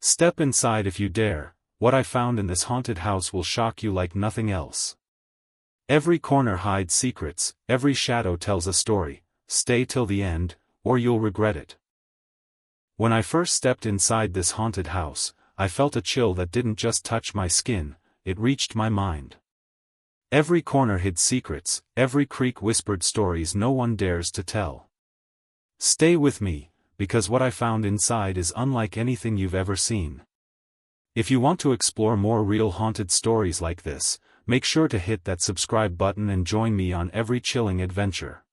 Step inside if you dare. What I found in this haunted house will shock you like nothing else. Every corner hides secrets, every shadow tells a story. Stay till the end, or you'll regret it. When I first stepped inside this haunted house, I felt a chill that didn't just touch my skin, it reached my mind. Every corner hid secrets, every creak whispered stories no one dares to tell. Stay with me, because what I found inside is unlike anything you've ever seen. If you want to explore more real haunted stories like this, make sure to hit that subscribe button and join me on every chilling adventure.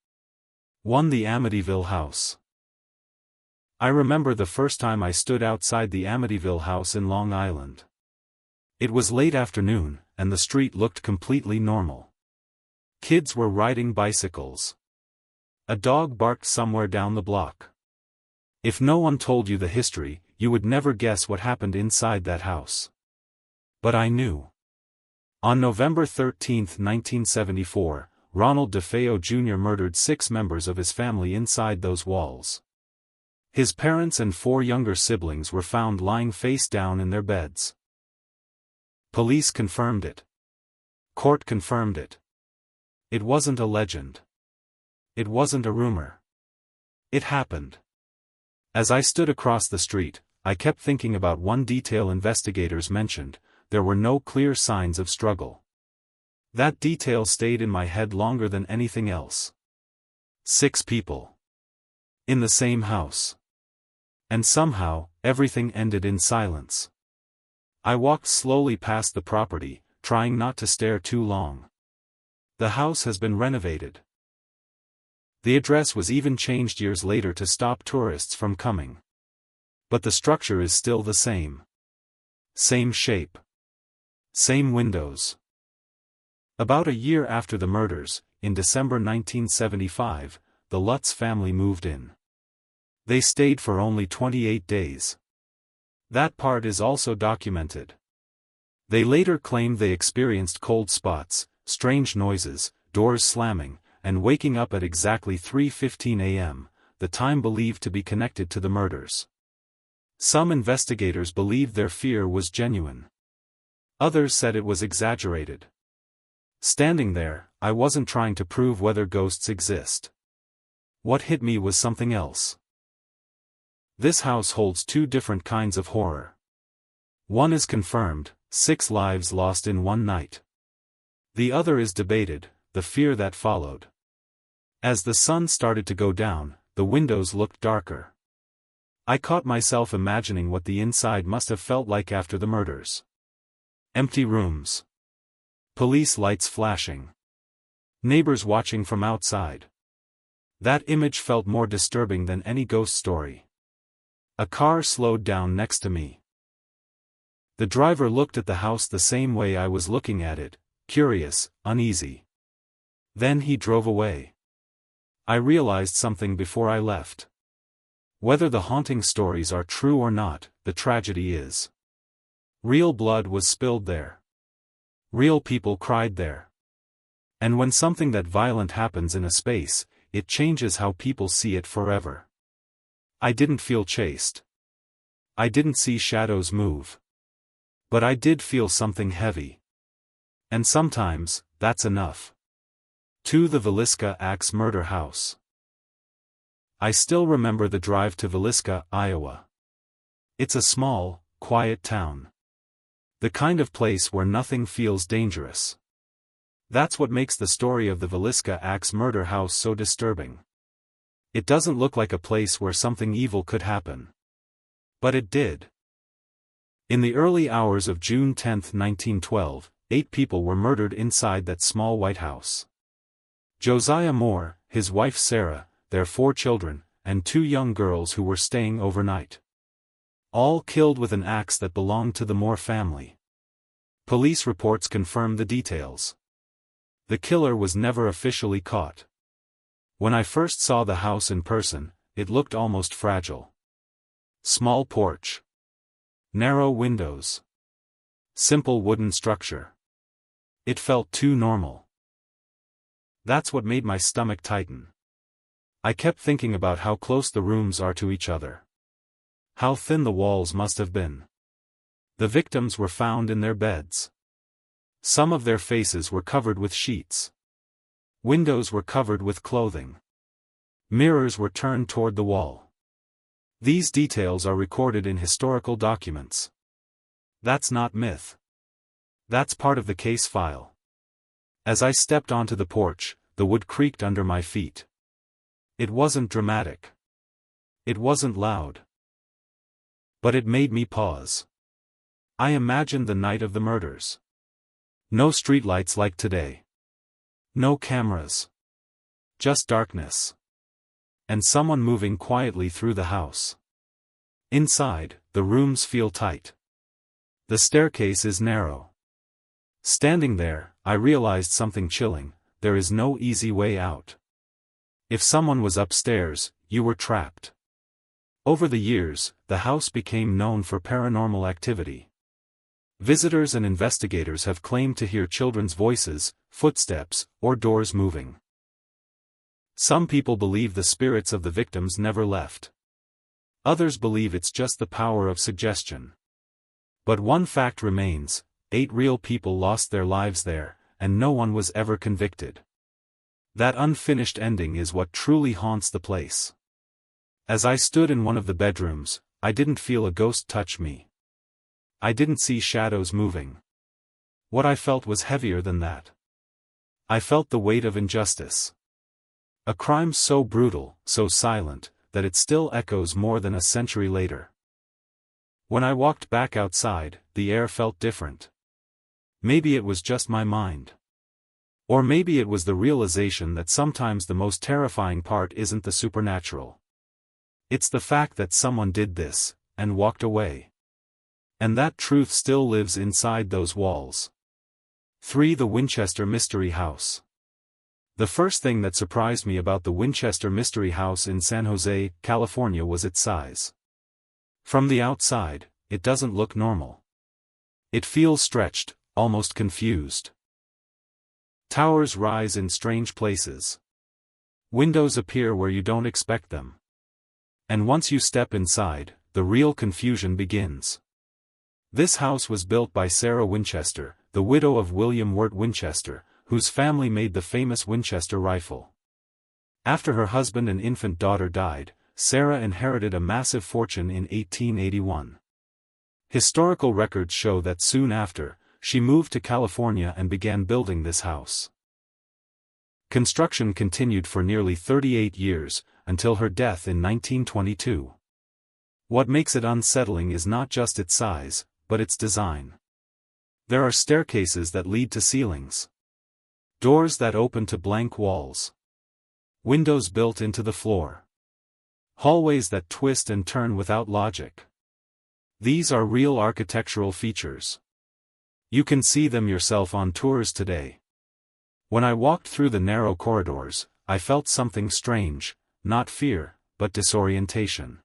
1. The Amityville House. I remember the first time I stood outside the Amityville house in Long Island. It was late afternoon, and the street looked completely normal. Kids were riding bicycles. A dog barked somewhere down the block. If no one told you the history, you would never guess what happened inside that house. But I knew. On November 13, 1974, Ronald DeFeo Jr. murdered 6 members of his family inside those walls. His parents and 4 younger siblings were found lying face down in their beds. Police confirmed it. Court confirmed it. It wasn't a legend. It wasn't a rumor. It happened. As I stood across the street, I kept thinking about one detail investigators mentioned: there were no clear signs of struggle. That detail stayed in my head longer than anything else. 6 people. In the same house. And somehow, everything ended in silence. I walked slowly past the property, trying not to stare too long. The house has been renovated. The address was even changed years later to stop tourists from coming. But the structure is still the same. Same shape. Same windows. About a year after the murders, in December 1975, the Lutz family moved in. They stayed for only 28 days. That part is also documented. They later claimed they experienced cold spots, strange noises, doors slamming, and waking up at exactly 3:15 a.m., the time believed to be connected to the murders. Some investigators believed their fear was genuine. Others said it was exaggerated. Standing there, I wasn't trying to prove whether ghosts exist. What hit me was something else. This house holds 2 different kinds of horror. One is confirmed: 6 lives lost in one night. The other is debated: the fear that followed. As the sun started to go down, the windows looked darker. I caught myself imagining what the inside must have felt like after the murders. Empty rooms. Police lights flashing. Neighbors watching from outside. That image felt more disturbing than any ghost story. A car slowed down next to me. The driver looked at the house the same way I was looking at it, curious, uneasy. Then he drove away. I realized something before I left. Whether the haunting stories are true or not, the tragedy is. Real blood was spilled there. Real people cried there. And when something that violent happens in a space, it changes how people see it forever. I didn't feel chased. I didn't see shadows move. But I did feel something heavy. And sometimes, that's enough. 2. The Villisca Axe Murder House. I still remember the drive to Villisca, Iowa. It's a small, quiet town. The kind of place where nothing feels dangerous. That's what makes the story of the Villisca Axe Murder House so disturbing. It doesn't look like a place where something evil could happen. But it did. In the early hours of June 10, 1912, 8 people were murdered inside that small white house. Josiah Moore, his wife Sarah, their 4 children, and 2 young girls who were staying overnight. All killed with an axe that belonged to the Moore family. Police reports confirm the details. The killer was never officially caught. When I first saw the house in person, it looked almost fragile. Small porch. Narrow windows. Simple wooden structure. It felt too normal. That's what made my stomach tighten. I kept thinking about how close the rooms are to each other. How thin the walls must have been. The victims were found in their beds. Some of their faces were covered with sheets. Windows were covered with clothing. Mirrors were turned toward the wall. These details are recorded in historical documents. That's not myth. That's part of the case file. As I stepped onto the porch, the wood creaked under my feet. It wasn't dramatic. It wasn't loud. But it made me pause. I imagined the night of the murders. No streetlights like today. No cameras. Just darkness. And someone moving quietly through the house. Inside, the rooms feel tight. The staircase is narrow. Standing there, I realized something chilling: there is no easy way out. If someone was upstairs, you were trapped. Over the years, the house became known for paranormal activity. Visitors and investigators have claimed to hear children's voices, footsteps, or doors moving. Some people believe the spirits of the victims never left. Others believe it's just the power of suggestion. But one fact remains: 8 real people lost their lives there, and no one was ever convicted. That unfinished ending is what truly haunts the place. As I stood in one of the bedrooms, I didn't feel a ghost touch me. I didn't see shadows moving. What I felt was heavier than that. I felt the weight of injustice. A crime so brutal, so silent, that it still echoes more than a century later. When I walked back outside, the air felt different. Maybe it was just my mind. Or maybe it was the realization that sometimes the most terrifying part isn't the supernatural. It's the fact that someone did this, and walked away. And that truth still lives inside those walls. 3. The Winchester Mystery House. The first thing that surprised me about the Winchester Mystery House in San Jose, California was its size. From the outside, it doesn't look normal. It feels stretched, almost confused. Towers rise in strange places. Windows appear where you don't expect them. And once you step inside, the real confusion begins. This house was built by Sarah Winchester, the widow of William Wirt Winchester, whose family made the famous Winchester rifle. After her husband and infant daughter died, Sarah inherited a massive fortune in 1881. Historical records show that soon after, she moved to California and began building this house. Construction continued for nearly 38 years, until her death in 1922. What makes it unsettling is not just its size, but its design. There are staircases that lead to ceilings. Doors that open to blank walls. Windows built into the floor. Hallways that twist and turn without logic. These are real architectural features. You can see them yourself on tours today. When I walked through the narrow corridors, I felt something strange, not fear, but disorientation.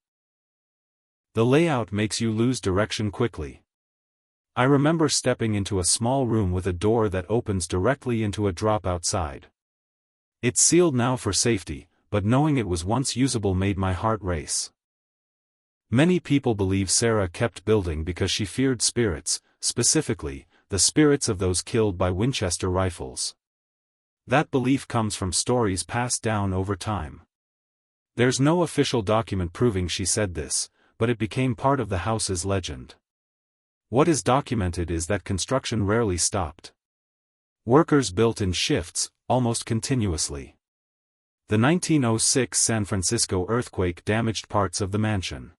The layout makes you lose direction quickly. I remember stepping into a small room with a door that opens directly into a drop outside. It's sealed now for safety, but knowing it was once usable made my heart race. Many people believe Sarah kept building because she feared spirits, specifically, the spirits of those killed by Winchester rifles. That belief comes from stories passed down over time. There's no official document proving she said this, but it became part of the house's legend. What is documented is that construction rarely stopped. Workers built in shifts, almost continuously. The 1906 San Francisco earthquake damaged parts of the mansion.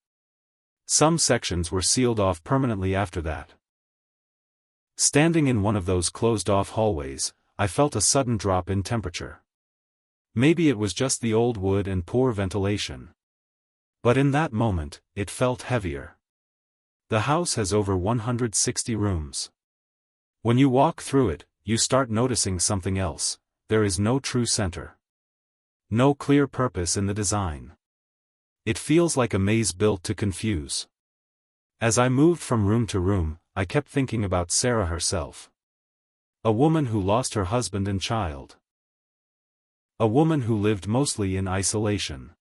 Some sections were sealed off permanently after that. Standing in one of those closed-off hallways, I felt a sudden drop in temperature. Maybe it was just the old wood and poor ventilation. But in that moment, it felt heavier. The house has over 160 rooms. When you walk through it, you start noticing something else: there is no true center. No clear purpose in the design. It feels like a maze built to confuse. As I moved from room to room, I kept thinking about Sarah herself. A woman who lost her husband and child. A woman who lived mostly in isolation.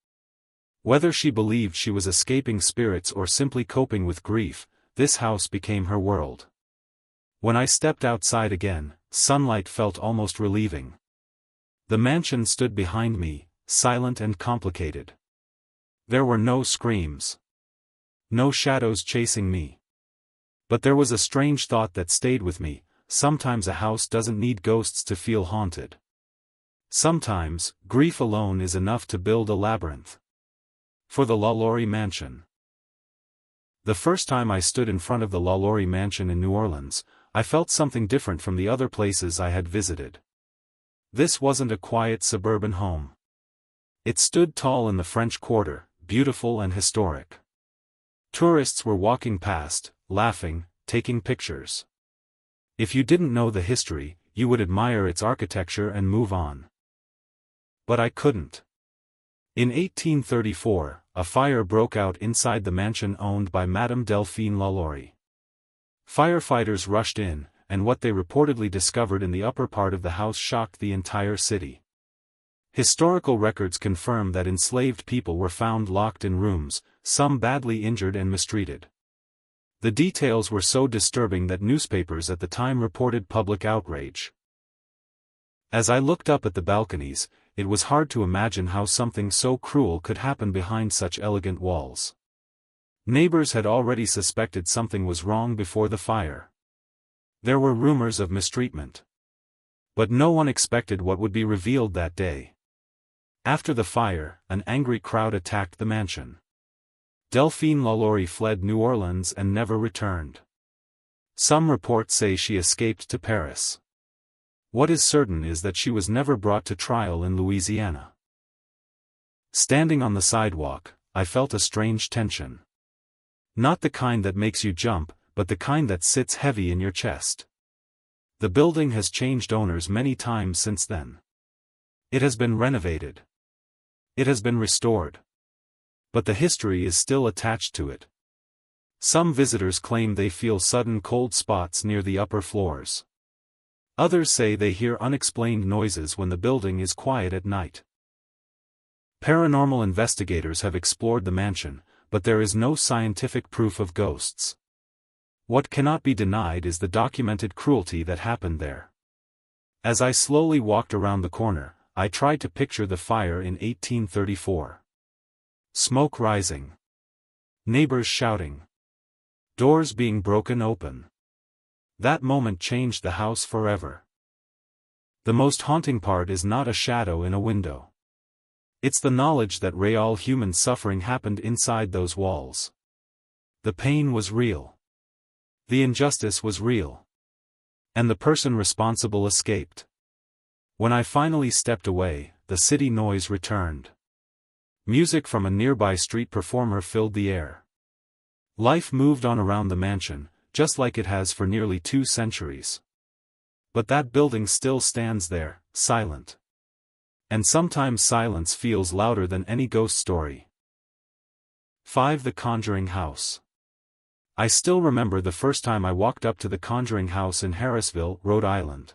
Whether she believed she was escaping spirits or simply coping with grief, this house became her world. When I stepped outside again, sunlight felt almost relieving. The mansion stood behind me, silent and complicated. There were no screams. No shadows chasing me. But there was a strange thought that stayed with me: sometimes a house doesn't need ghosts to feel haunted. Sometimes, grief alone is enough to build a labyrinth. For the LaLaurie Mansion. The first time I stood in front of the LaLaurie Mansion in New Orleans, I felt something different from the other places I had visited. This wasn't a quiet suburban home. It stood tall in the French Quarter, beautiful and historic. Tourists were walking past, laughing, taking pictures. If you didn't know the history, you would admire its architecture and move on. But I couldn't. In 1834, a fire broke out inside the mansion owned by Madame Delphine LaLaurie. Firefighters rushed in, and what they reportedly discovered in the upper part of the house shocked the entire city. Historical records confirm that enslaved people were found locked in rooms, some badly injured and mistreated. The details were so disturbing that newspapers at the time reported public outrage. As I looked up at the balconies, it was hard to imagine how something so cruel could happen behind such elegant walls. Neighbors had already suspected something was wrong before the fire. There were rumors of mistreatment. But no one expected what would be revealed that day. After the fire, an angry crowd attacked the mansion. Delphine LaLaurie fled New Orleans and never returned. Some reports say she escaped to Paris. What is certain is that she was never brought to trial in Louisiana. Standing on the sidewalk, I felt a strange tension. Not the kind that makes you jump, but the kind that sits heavy in your chest. The building has changed owners many times since then. It has been renovated. It has been restored. But the history is still attached to it. Some visitors claim they feel sudden cold spots near the upper floors. Others say they hear unexplained noises when the building is quiet at night. Paranormal investigators have explored the mansion, but there is no scientific proof of ghosts. What cannot be denied is the documented cruelty that happened there. As I slowly walked around the corner, I tried to picture the fire in 1834. Smoke rising. Neighbors shouting. Doors being broken open. That moment changed the house forever. The most haunting part is not a shadow in a window. It's the knowledge that real human suffering happened inside those walls. The pain was real. The injustice was real. And the person responsible escaped. When I finally stepped away, the city noise returned. Music from a nearby street performer filled the air. Life moved on around the mansion, just like it has for nearly 2 centuries. But that building still stands there, silent. And sometimes silence feels louder than any ghost story. 5. The Conjuring House. I still remember the first time I walked up to the Conjuring House in Harrisville, Rhode Island.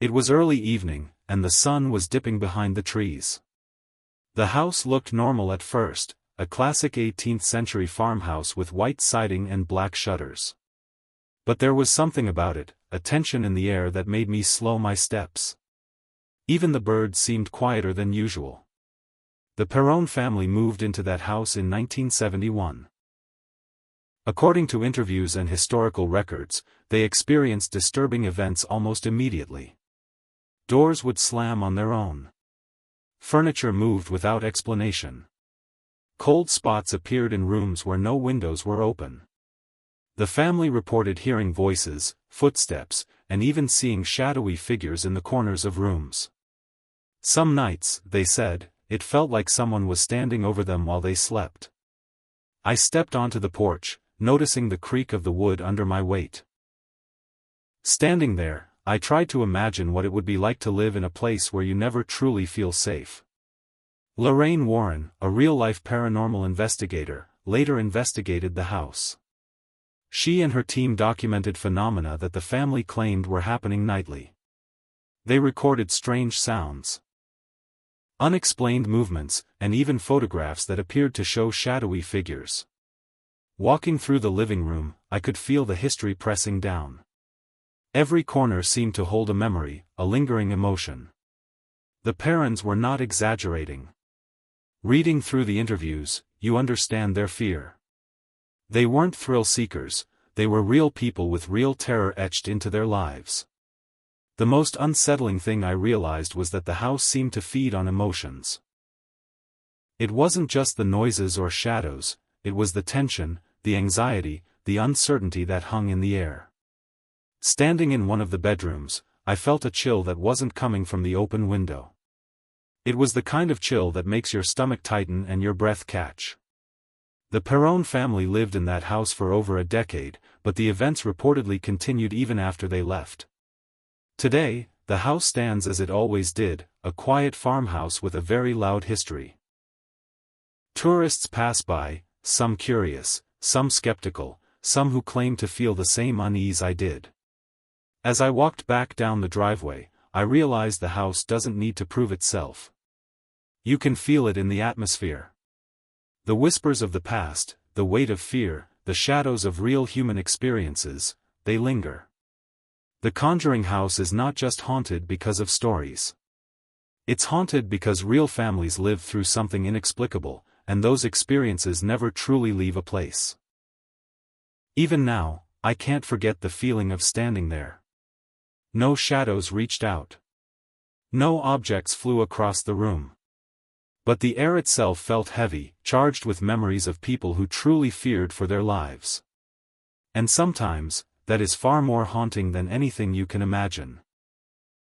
It was early evening, and the sun was dipping behind the trees. The house looked normal at first, a classic 18th century farmhouse with white siding and black shutters. But there was something about it, a tension in the air that made me slow my steps. Even the birds seemed quieter than usual. The Perron family moved into that house in 1971. According to interviews and historical records, they experienced disturbing events almost immediately. Doors would slam on their own. Furniture moved without explanation. Cold spots appeared in rooms where no windows were open. The family reported hearing voices, footsteps, and even seeing shadowy figures in the corners of rooms. Some nights, they said, it felt like someone was standing over them while they slept. I stepped onto the porch, noticing the creak of the wood under my weight. Standing there, I tried to imagine what it would be like to live in a place where you never truly feel safe. Lorraine Warren, a real-life paranormal investigator, later investigated the house. She and her team documented phenomena that the family claimed were happening nightly. They recorded strange sounds, unexplained movements, and even photographs that appeared to show shadowy figures. Walking through the living room, I could feel the history pressing down. Every corner seemed to hold a memory, a lingering emotion. The parents were not exaggerating. Reading through the interviews, you understand their fear. They weren't thrill seekers, they were real people with real terror etched into their lives. The most unsettling thing I realized was that the house seemed to feed on emotions. It wasn't just the noises or shadows, it was the tension, the anxiety, the uncertainty that hung in the air. Standing in one of the bedrooms, I felt a chill that wasn't coming from the open window. It was the kind of chill that makes your stomach tighten and your breath catch. The Perron family lived in that house for over a decade, but the events reportedly continued even after they left. Today, the house stands as it always did, a quiet farmhouse with a very loud history. Tourists pass by, some curious, some skeptical, some who claim to feel the same unease I did. As I walked back down the driveway, I realized the house doesn't need to prove itself. You can feel it in the atmosphere. The whispers of the past, the weight of fear, the shadows of real human experiences, they linger. The Conjuring House is not just haunted because of stories. It's haunted because real families live through something inexplicable, and those experiences never truly leave a place. Even now, I can't forget the feeling of standing there. No shadows reached out. No objects flew across the room. But the air itself felt heavy, charged with memories of people who truly feared for their lives. And sometimes, that is far more haunting than anything you can imagine.